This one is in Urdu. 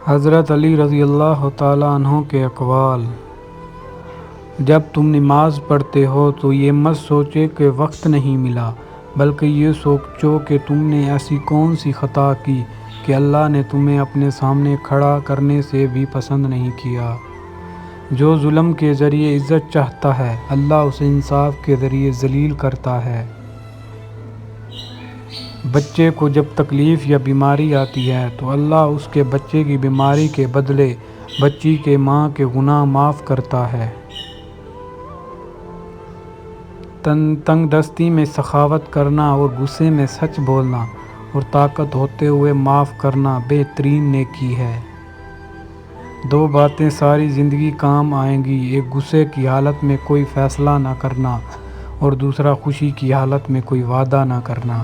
حضرت علی رضی اللہ تعالیٰ عنہ کے اقوال: جب تم نماز پڑھتے ہو تو یہ مت سوچو کہ وقت نہیں ملا، بلکہ یہ سوچو کہ تم نے ایسی کون سی خطا کی کہ اللہ نے تمہیں اپنے سامنے کھڑا کرنے سے بھی پسند نہیں کیا۔ جو ظلم کے ذریعے عزت چاہتا ہے، اللہ اسے انصاف کے ذریعے ذلیل کرتا ہے۔ بچے کو جب تکلیف یا بیماری آتی ہے تو اللہ اس کے بچے کی بیماری کے بدلے بچی کے ماں کے گناہ معاف کرتا ہے۔ تنگ دستی میں سخاوت کرنا اور غصے میں سچ بولنا اور طاقت ہوتے ہوئے معاف کرنا بہترین نیکی ہے۔ دو باتیں ساری زندگی کام آئیں گی، ایک غصے کی حالت میں کوئی فیصلہ نہ کرنا اور دوسرا خوشی کی حالت میں کوئی وعدہ نہ کرنا۔